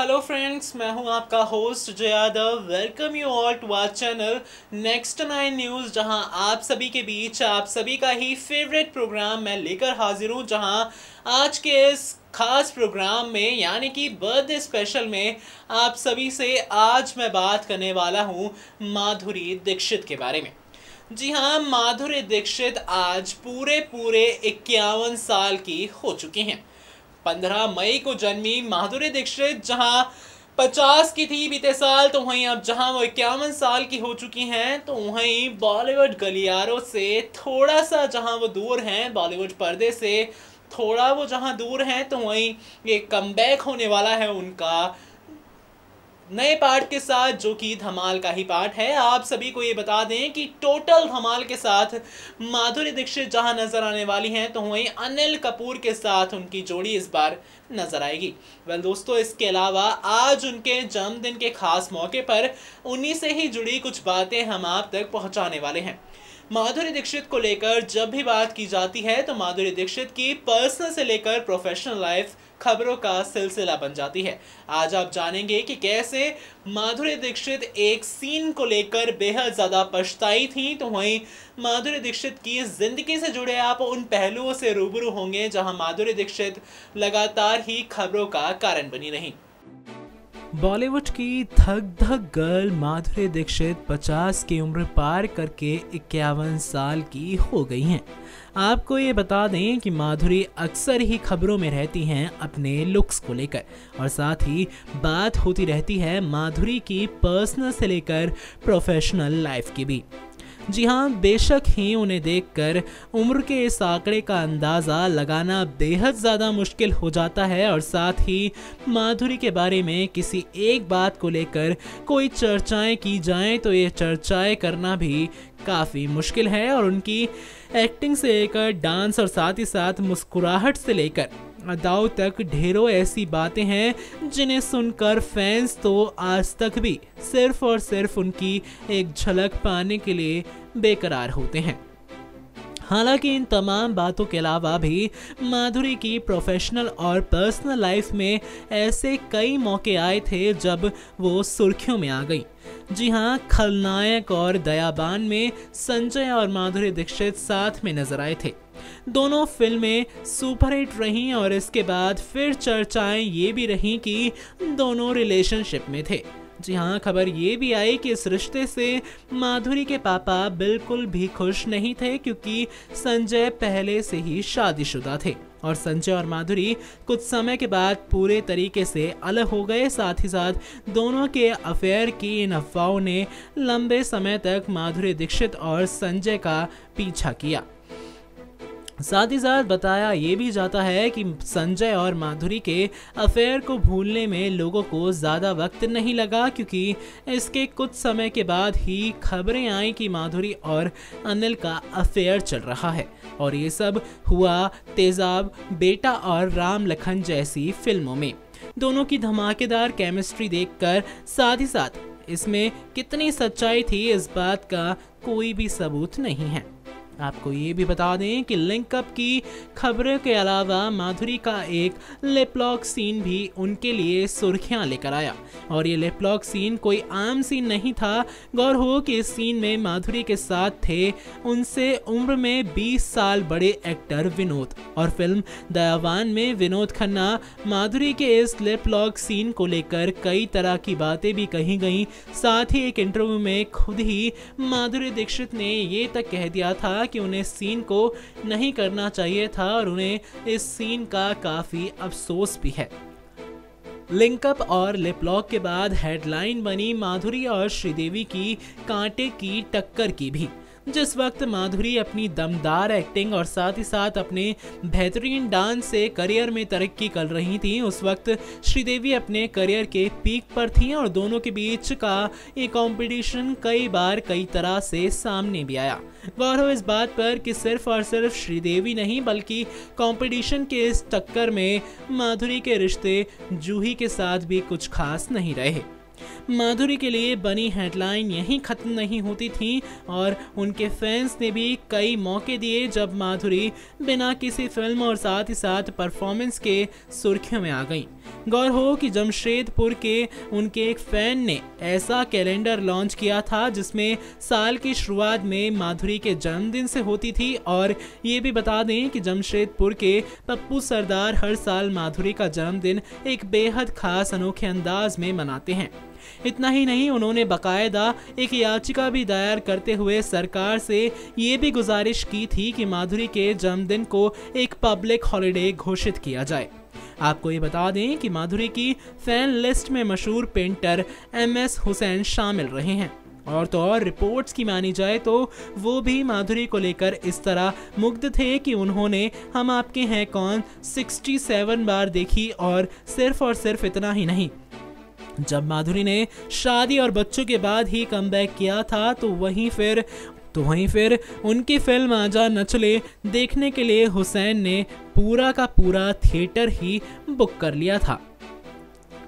Hello friends, मैं हूं आपका host Jay Yadav. Welcome you all to our channel next 9 news, जहां आप सभी के बीच आप सभी का ही फेवरेट प्रोग्राम मैं लेकर हाजिर हूं। जहां आज के इस खास प्रोग्राम में यानी कि बर्थडे स्पेशल में आप सभी से आज मैं बात करने वाला हूं माधुरी दीक्षित के बारे में। जी हाँ, माधुरी दीक्षित आज पूरे 51 साल की हो चुकी हैं। 15 मई को जन्मी माधुरी दीक्षित जहां 50 की थी बीते साल, तो वहीं अब जहां वो 51 साल की हो चुकी हैं, तो वहीं बॉलीवुड गलियारों से थोड़ा सा जहां वो दूर हैं, बॉलीवुड पर्दे से थोड़ा वो जहां दूर हैं, तो वहीं ये कमबैक होने वाला है उनका नए पार्ट के साथ, जो कि धमाल का ही पार्ट है। आप सभी को ये बता दें कि टोटल धमाल के साथ माधुरी दीक्षित जहां नजर आने वाली हैं, तो वहीं अनिल कपूर के साथ उनकी जोड़ी इस बार नजर आएगी। वेल दोस्तों, इसके अलावा आज उनके जन्मदिन के खास मौके पर उन्हीं से ही जुड़ी कुछ बातें हम आप तक पहुंचाने वाले हैं। माधुरी दीक्षित को लेकर जब भी बात की जाती है, तो माधुरी दीक्षित की पर्सनल से लेकर प्रोफेशनल लाइफ खबरों का सिलसिला बन जाती है। आज आप जानेंगे कि कैसे माधुरी दीक्षित एक सीन को लेकर बेहद ज़्यादा पछताई थी, तो वहीं माधुरी दीक्षित की ज़िंदगी से जुड़े आप उन पहलुओं से रूबरू होंगे जहां माधुरी दीक्षित लगातार ही खबरों का कारण बनी रही। बॉलीवुड की धक धक गर्ल माधुरी दीक्षित 50 की उम्र पार करके 51 साल की हो गई हैं। आपको ये बता दें कि माधुरी अक्सर ही खबरों में रहती हैं अपने लुक्स को लेकर, और साथ ही बात होती रहती है माधुरी की पर्सनल से लेकर प्रोफेशनल लाइफ की भी। जी हाँ, बेशक ही उन्हें देखकर उम्र के इस आंकड़े का अंदाज़ा लगाना बेहद ज़्यादा मुश्किल हो जाता है, और साथ ही माधुरी के बारे में किसी एक बात को लेकर कोई चर्चाएं की जाएं, तो ये चर्चाएं करना भी काफ़ी मुश्किल है। और उनकी एक्टिंग से लेकर डांस और साथ ही साथ मुस्कुराहट से लेकर अदाओं तक ढेरों ऐसी बातें हैं जिन्हें सुनकर फैंस तो आज तक भी सिर्फ और सिर्फ उनकी एक झलक पाने के लिए बेकरार होते हैं। हालांकि इन तमाम बातों के अलावा भी माधुरी की प्रोफेशनल और पर्सनल लाइफ में ऐसे कई मौके आए थे जब वो सुर्खियों में आ गई। जी हाँ, खलनायक और दयाबान में संजय और माधुरी दीक्षित साथ में नजर आए थे। दोनों फिल्में सुपरहिट रहीं, और इसके बाद फिर चर्चाएं ये भी रहीं कि दोनों रिलेशनशिप में थे। जी हाँ, खबर ये भी आई कि इस रिश्ते से माधुरी के पापा बिल्कुल भी खुश नहीं थे, क्योंकि संजय पहले से ही शादीशुदा थे और संजय और माधुरी कुछ समय के बाद पूरे तरीके से अलग हो गए। साथ ही साथ दोनों के अफेयर की इन अफवाहों ने लंबे समय तक माधुरी दीक्षित और संजय का पीछा किया। साथ ही साथ बताया ये भी जाता है कि संजय और माधुरी के अफेयर को भूलने में लोगों को ज़्यादा वक्त नहीं लगा, क्योंकि इसके कुछ समय के बाद ही खबरें आई कि माधुरी और अनिल का अफेयर चल रहा है। और ये सब हुआ तेजाब, बेटा और राम लखन जैसी फिल्मों में। दोनों की धमाकेदार केमिस्ट्री देखकर साथ ही साथ इसमें कितनी सच्चाई थी, इस बात का कोई भी सबूत नहीं है। आपको ये भी बता दें कि लिंकअप की खबरों के अलावा माधुरी का एक लिप लॉक सीन भी उनके लिए सुर्खियां लेकर आया, और ये लिप लॉक सीन कोई आम सीन नहीं था। गौर हो कि इस सीन में माधुरी के साथ थे उनसे उम्र में 20 साल बड़े एक्टर विनोद, और फिल्म दयावान में विनोद खन्ना। माधुरी के इस लिप लॉक सीन को लेकर कई तरह की बातें भी कही गई। साथ ही एक इंटरव्यू में खुद ही माधुरी दीक्षित ने ये तक कह दिया था कि उन्हें सीन को नहीं करना चाहिए था, और उन्हें इस सीन का काफी अफसोस भी है। लिंकअप और लिप लॉक के बाद हेडलाइन बनी माधुरी और श्रीदेवी की कांटे की टक्कर की भी। जिस वक्त माधुरी अपनी दमदार एक्टिंग और साथ ही साथ अपने बेहतरीन डांस से करियर में तरक्की कर रही थी, उस वक्त श्रीदेवी अपने करियर के पीक पर थी, और दोनों के बीच का ये कंपटीशन कई बार कई तरह से सामने भी आया। गौर हो इस बात पर कि सिर्फ और सिर्फ श्रीदेवी नहीं, बल्कि कंपटीशन के इस टक्कर में माधुरी के रिश्ते जूही के साथ भी कुछ खास नहीं रहे। माधुरी के लिए बनी हेडलाइन यहीं खत्म नहीं होती थी और उनके फैंस ने भी कई मौके दिए जब माधुरी बिना किसी फिल्म और साथ ही साथ परफॉर्मेंस के सुर्खियों में आ गई। गौर हो कि जमशेदपुर के उनके एक फैन ने ऐसा कैलेंडर लॉन्च किया था जिसमें साल की शुरुआत में माधुरी के जन्मदिन से होती थी। और ये भी बता दें कि जमशेदपुर के पप्पू सरदार हर साल माधुरी का जन्मदिन एक बेहद खास अनोखे अंदाज में मनाते हैं। इतना ही नहीं, उन्होंने बाकायदा एक याचिका भी दायर करते हुए सरकार से ये भी गुजारिश की थी कि माधुरी के जन्मदिन को एक पब्लिक हॉलिडे घोषित किया जाए। आपको ये बता दें कि माधुरी की फैन लिस्ट में मशहूर पेंटर MS हुसैन शामिल रहे हैं। और तो और रिपोर्ट्स की मानी जाए तो वो भी माधुरी को लेकर इस तरह मुग्ध थे कि उन्होंने हम आपके हैं कौन 67 बार देखी। और सिर्फ इतना ही नहीं, जब माधुरी ने शादी और बच्चों के बाद ही कमबैक किया था तो वहीं फिर उनकी फिल्म आजा नचले देखने के लिए हुसैन ने पूरा का पूरा थिएटर ही बुक कर लिया था।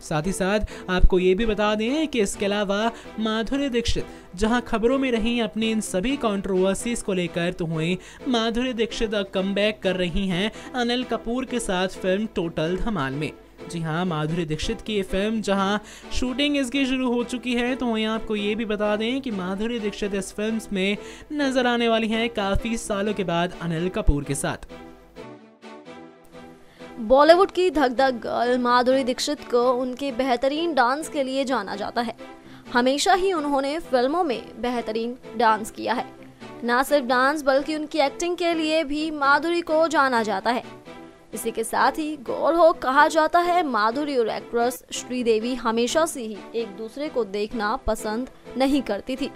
साथ ही साथ आपको ये भी बता दें कि इसके अलावा माधुरी दीक्षित जहां खबरों में रही अपनी इन सभी कंट्रोवर्सीज को लेकर, तो वहीं माधुरी दीक्षित अब कमबैक कर रही हैं अनिल कपूर के साथ फिल्म टोटल धमाल में। जी हाँ, माधुरी दीक्षित की ये फिल्म जहां शूटिंग इसकी शुरू हो चुकी है, तो वहीं आपको ये भी बता दें कि माधुरी दीक्षित इस फिल्म में नजर आने वाली हैं काफी सालों के बाद अनिल कपूर के साथ। बॉलीवुड की धक धक गर्ल माधुरी दीक्षित को उनके बेहतरीन डांस के लिए जाना जाता है। हमेशा ही उन्होंने फिल्मों में बेहतरीन डांस किया है। न सिर्फ डांस बल्कि उनकी एक्टिंग के लिए भी माधुरी को जाना जाता है। इसी के साथ ही गौर हो कहा जाता है माधुरी और एक्ट्रेस श्रीदेवी हमेशा से ही एक दूसरे को देखना पसंद नहीं करती थी।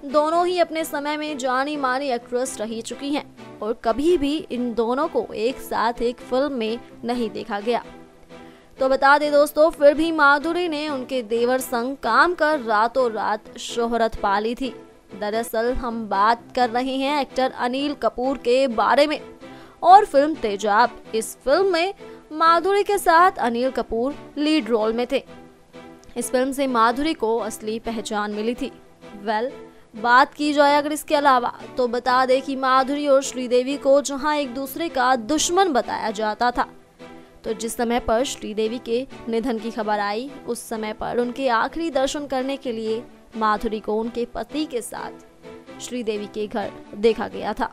दोनों ही अपने समय में जानी मानी एक्ट्रेस रही चुकी हैं और कभी भी इन दोनों को एक साथ एक फिल्म में नहीं देखा गया। तो बता दें दोस्तों, फिर भी माधुरी ने उनके देवर संग काम कर रातों रात शोहरत पा ली थी। दरअसल हम बात कर रहे हैं एक्टर अनिल कपूर के बारे में और फिल्म तेजाब। इस फिल्म में माधुरी के साथ अनिल कपूर लीड रोल में थे। इस फिल्म से माधुरी को असली पहचान मिली थी। बात की जाए अगर इसके अलावा, तो बता दें कि माधुरी और श्रीदेवी को जहां एक दूसरे का दुश्मन बताया जाता था, तो जिस समय पर श्रीदेवी के निधन की खबर आई, उस समय पर उनके आखिरी दर्शन करने के लिए माधुरी को उनके पति के साथ श्रीदेवी के घर देखा गया था।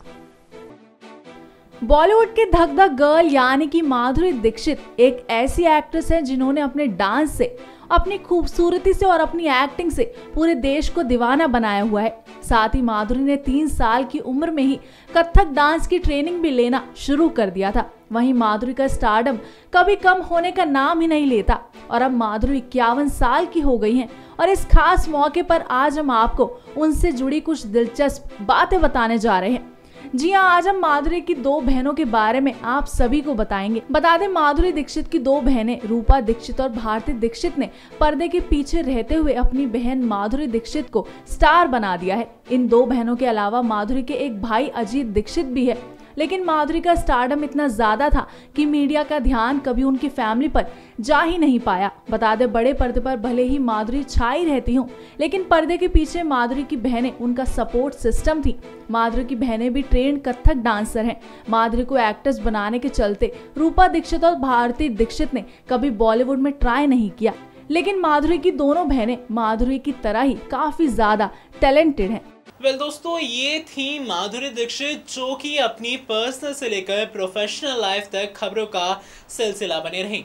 बॉलीवुड की धक धक गर्ल यानी कि माधुरी दीक्षित एक ऐसी एक्ट्रेस है जिन्होंने अपने डांस से, अपनी खूबसूरती से और अपनी एक्टिंग से पूरे देश को दीवाना बनाया हुआ है। साथ ही माधुरी ने 3 साल की उम्र में ही कथक डांस की ट्रेनिंग भी लेना शुरू कर दिया था। वहीं माधुरी का स्टारडम कभी कम होने का नाम ही नहीं लेता और अब माधुरी 51 साल की हो गई हैं। और इस खास मौके पर आज हम आपको उनसे जुड़ी कुछ दिलचस्प बातें बताने जा रहे हैं। जी हाँ, आज हम माधुरी की 2 बहनों के बारे में आप सभी को बताएंगे। बता दें, माधुरी दीक्षित की 2 बहनें रूपा दीक्षित और भारती दीक्षित ने पर्दे के पीछे रहते हुए अपनी बहन माधुरी दीक्षित को स्टार बना दिया है। इन 2 बहनों के अलावा माधुरी के एक भाई अजीत दीक्षित भी है, लेकिन माधुरी का स्टारडम इतना ज्यादा था कि मीडिया का ध्यान कभी उनकी फैमिली पर जा ही नहीं पाया। बता दें, बड़े पर्दे पर भले ही माधुरी छाई रहती हूँ, लेकिन पर्दे के पीछे माधुरी की बहनें उनका सपोर्ट सिस्टम थी। माधुरी की बहनें भी ट्रेंड कथक डांसर हैं। माधुरी को एक्ट्रेस बनाने के चलते रूपा दीक्षित और भारती दीक्षित ने कभी बॉलीवुड में ट्राई नहीं किया, लेकिन माधुरी की दोनों बहनें माधुरी की तरह ही काफी ज्यादा टैलेंटेड हैं। दोस्तों, ये थी माधुरी दीक्षित जो कि अपनी पर्सनल से लेकर प्रोफेशनल लाइफ तक खबरों का सिलसिला बने रही।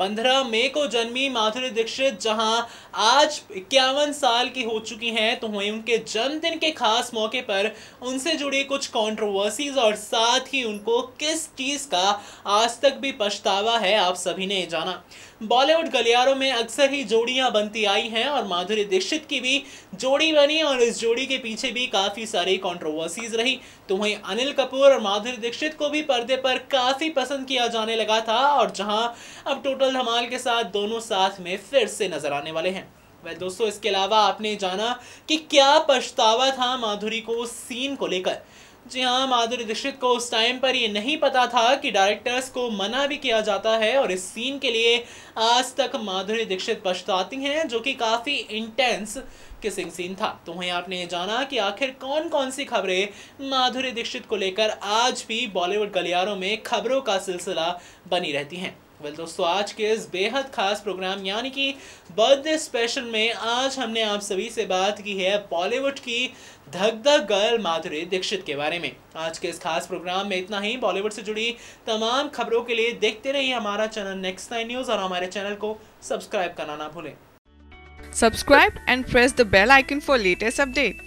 15 मई को जन्मी माधुरी दीक्षित जहां आज 51 साल की हो चुकी हैं, तो वहीं उनके जन्मदिन के खास मौके पर उनसे जुड़ी कुछ कंट्रोवर्सीज और साथ ही उनको किस चीज़ का आज तक भी पछतावा है, आप सभी ने जाना। बॉलीवुड गलियारों में अक्सर ही जोड़ियां बनती आई हैं और माधुरी दीक्षित की भी जोड़ी बनी और इस जोड़ी के पीछे भी काफ़ी सारी कंट्रोवर्सीज रही। तो वहीं अनिल कपूर और माधुरी दीक्षित को भी पर्दे पर काफ़ी पसंद किया जाने लगा था और जहां अब टोटल धमाल के साथ दोनों साथ में फिर से नजर आने वाले हैं। वह दोस्तों इसके अलावा आपने जाना कि क्या पछतावा था माधुरी को उस सीन को लेकर। जी हाँ, माधुरी दीक्षित को उस टाइम पर ये नहीं पता था कि डायरेक्टर्स को मना भी किया जाता है और इस सीन के लिए आज तक माधुरी दीक्षित पछताती हैं, जो कि काफ़ी इंटेंस किसिंग सीन था। तो वहीं आपने ये जाना कि आखिर कौन कौन सी खबरें माधुरी दीक्षित को लेकर आज भी बॉलीवुड गलियारों में खबरों का सिलसिला बनी रहती हैं। वेल दोस्तों, आज के इस बेहद खास प्रोग्राम यानी कि बर्थडे स्पेशल में आज हमने आप सभी से बात की है बॉलीवुड की धक धक गर्ल माधुरी दीक्षित के बारे में। आज के इस खास प्रोग्राम में इतना ही। बॉलीवुड से जुड़ी तमाम खबरों के लिए देखते रहिए हमारा चैनल नेक्स्ट 9 न्यूज़ और हमारे चैनल को सब्सक्राइब करना ना भूलें। Subscribe and press the bell icon for latest update.